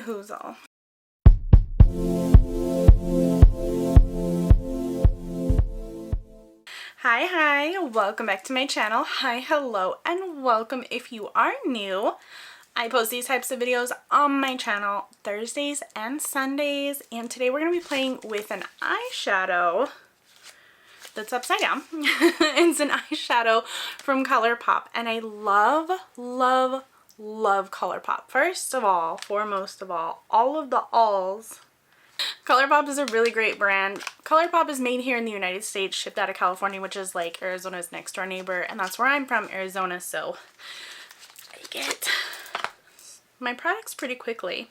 who's all. Hi, welcome back to my channel. Hi, hello, and welcome if you are new. I post these types of videos on my channel Thursdays and Sundays, and today we're going to be playing with an eyeshadow that's upside down. It's an eyeshadow from Colourpop, and I love Colourpop. Foremost of all of the alls. Colourpop is a really great brand. Colourpop is made here in the United States, shipped out of California, which is like Arizona's next door neighbor, and that's where I'm from, Arizona, so I get my products pretty quickly.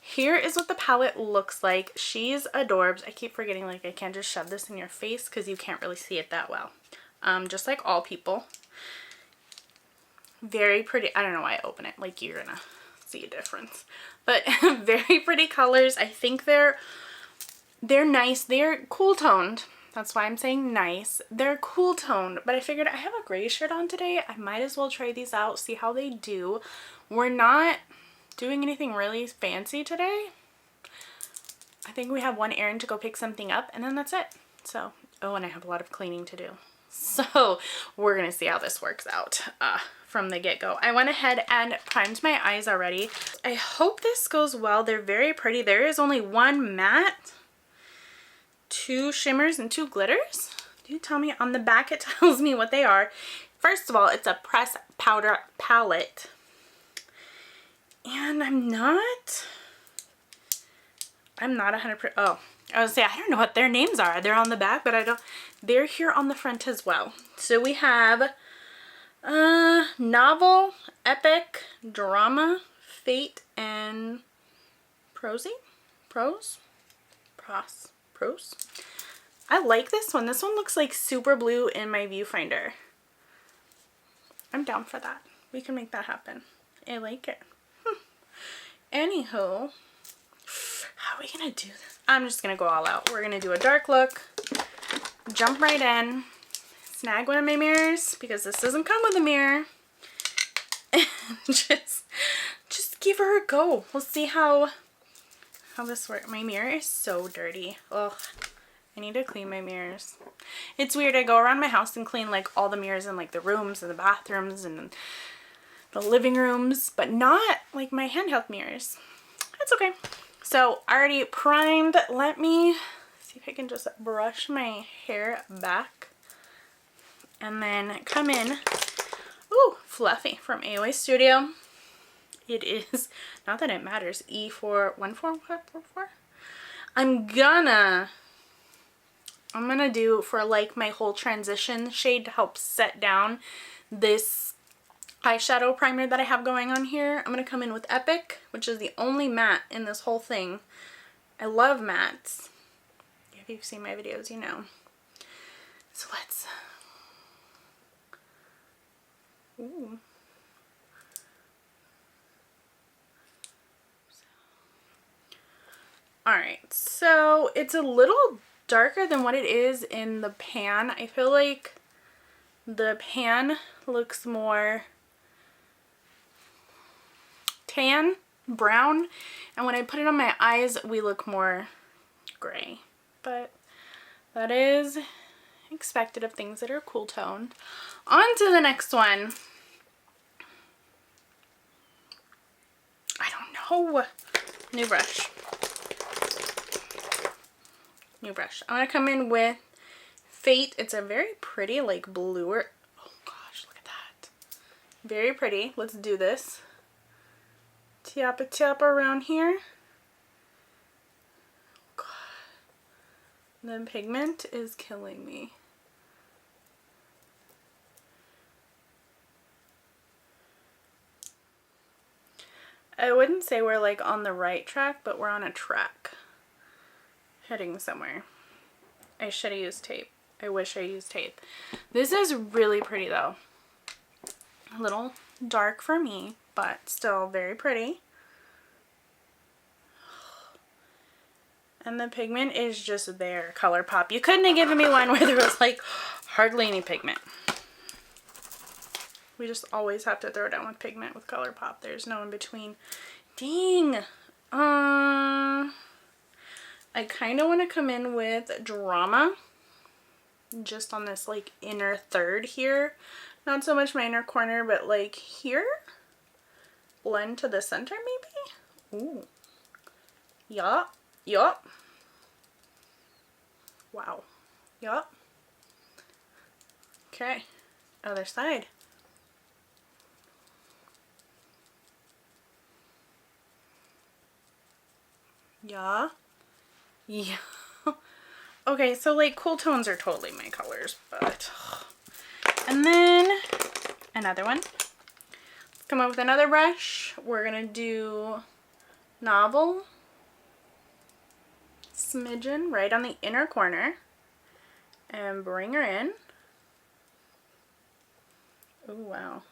Here is what the palette looks like. She's adorbs. I keep forgetting, like, I can't just shove this in your face because you can't really see it that well. Just like all people. Very pretty. I don't know why I open it. Like, you're gonna see a difference. But very pretty colors. I think they're nice. They're cool toned. That's why I'm saying nice. They're cool toned, but I figured I have a gray shirt on today. I might as well try these out, see how they do. We're not doing anything really fancy today. I think we have one errand to go pick something up, and then that's it. So, oh, and I have a lot of cleaning to do. So we're gonna see how this works out from the get-go. I went ahead and primed my eyes already. I hope this goes well. They're very pretty. There is only one matte, 2 shimmers, and 2 glitters. Do you tell me? On the back it tells me what they are. First of all, it's a press powder palette. And I'm not 100%. Oh, I was gonna say, I don't know what their names are. They're on the back, but I don't. They're here on the front as well. So we have novel, epic, drama, fate, and prose. I like this one. This one looks like super blue in my viewfinder. I'm down for that. We can make that happen. I like it. Anywho, how are we gonna do this? I'm just gonna go all out. We're gonna do a dark look, jump right in, snag one of my mirrors because this doesn't come with a mirror, and just give her a go. We'll see how this works. My mirror is so dirty. Ugh, I need to clean my mirrors. It's weird. I go around my house and clean like all the mirrors in like the rooms and the bathrooms and the living rooms, but not like my handheld mirrors. That's okay. So already primed. Let me see if I can just brush my hair back and then come in. Ooh, Fluffy from AOA Studio. It is, not that it matters, E414444. I'm gonna do for like my whole transition shade to help set down this eyeshadow primer that I have going on here. I'm going to come in with Epic, which is the only matte in this whole thing. I love mattes. If you've seen my videos, you know. So let's... Ooh. Alright, so it's a little darker than what it is in the pan. I feel like the pan looks more tan, brown, and when I put it on my eyes we look more gray, but that is expected of things that are cool toned. On to the next one. I don't know. New brush. I'm gonna come in with Fate. It's a very pretty like bluer, oh gosh, look at that, very pretty. Let's do this. Tap around here. God. The pigment is killing me. I wouldn't say we're like on the right track, but we're on a track. Heading somewhere. I should have used tape. I wish I used tape. This is really pretty though. A little dark for me, but still very pretty. And the pigment is just there. Colourpop. You couldn't have given me one where there was like hardly any pigment. We just always have to throw down with pigment with Colourpop. There's no in between. Dang. I kind of want to come in with Drama just on this like inner third here. Not so much my inner corner, but like here. Blend to the center maybe? Ooh. Yup. Yup. Wow. Yup. Okay. Other side. Yeah. Yeah. Okay, so like cool tones are totally my colors, but... And then another one. Let's come up with another brush. We're gonna do Novel. Smidgen right on the inner corner. And bring her in. Oh, wow.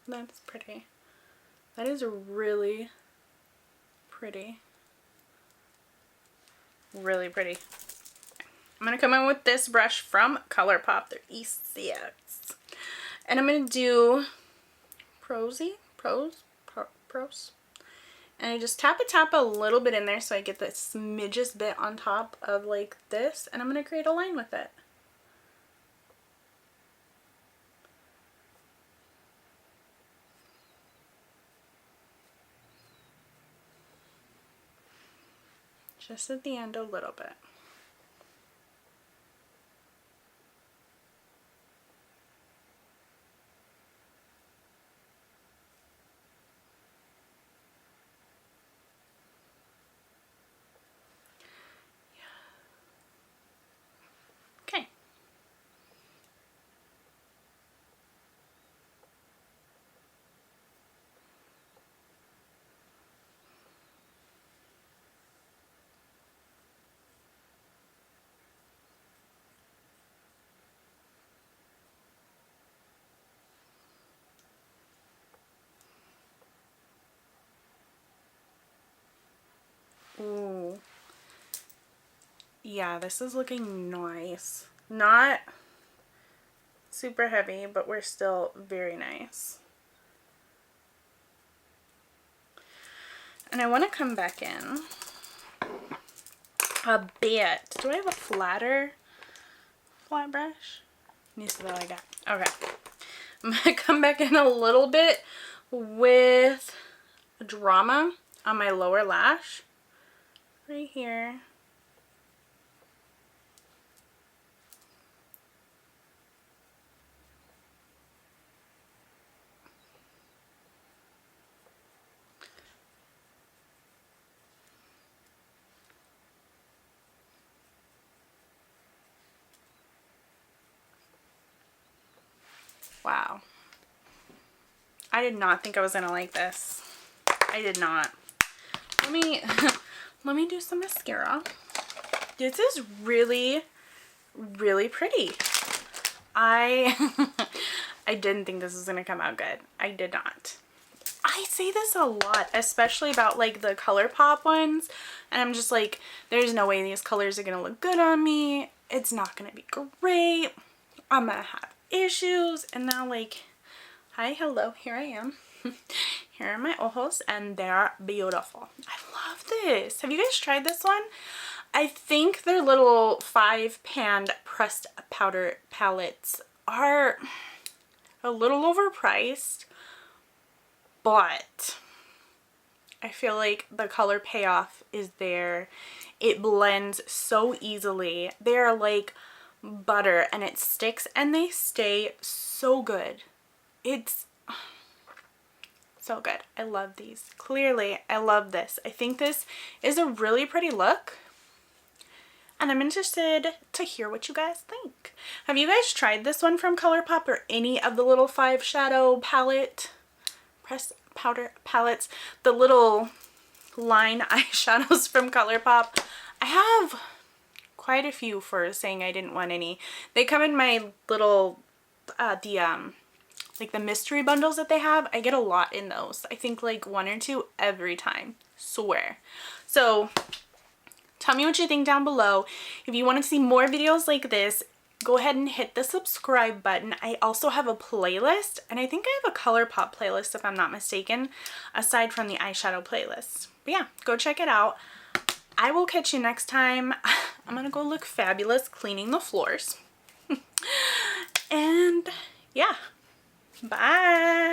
That's pretty. That is really pretty. Really pretty. I'm going to come in with this brush from Colourpop. They're E6. And I'm going to do Pros. And I just tap a little bit in there so I get the smidgest bit on top of like this. And I'm going to create a line with it. Just at the end a little bit. Okay. Ooh. Yeah, this is looking nice. Not super heavy, but we're still very nice. And I want to come back in a bit. Do I have a flat brush? This is all I got. Okay. I'm going to come back in a little bit with Drama on my lower lash. Right here. Wow. I did not think I was gonna like this. I did not. Let me let me do some mascara. This is really, really pretty. I I didn't think this was gonna come out good. I did not. I say this a lot, especially about like the Colourpop ones, and I'm just like, there's no way these colors are gonna look good on me. It's not gonna be great. I'm gonna have issues. And now like, hi, hello, here I am. Here are my ojos and they're beautiful. I love this. Have you guys tried this one? I think their little 5-pan pressed powder palettes are a little overpriced, but I feel like the color payoff is there. It blends so easily. They're like butter and it sticks and they stay so good. It's so good. I love these. Clearly, I love this. I think this is a really pretty look. And I'm interested to hear what you guys think. Have you guys tried this one from Colourpop or any of the little 5 shadow palette, pressed powder palettes? The little line eyeshadows from Colourpop. I have quite a few for saying I didn't want any. They come in my little, like the mystery bundles that they have. I get a lot in those. I think like 1 or 2 every time. Swear. So Tell me what you think down below. If you want to see more videos like this, go ahead and hit the subscribe button. I also have a playlist, and I think I have a Colourpop playlist if I'm not mistaken, aside from the eyeshadow playlist. But yeah, go check it out. I will catch you next time. I'm gonna go look fabulous cleaning the floors. And yeah, bye.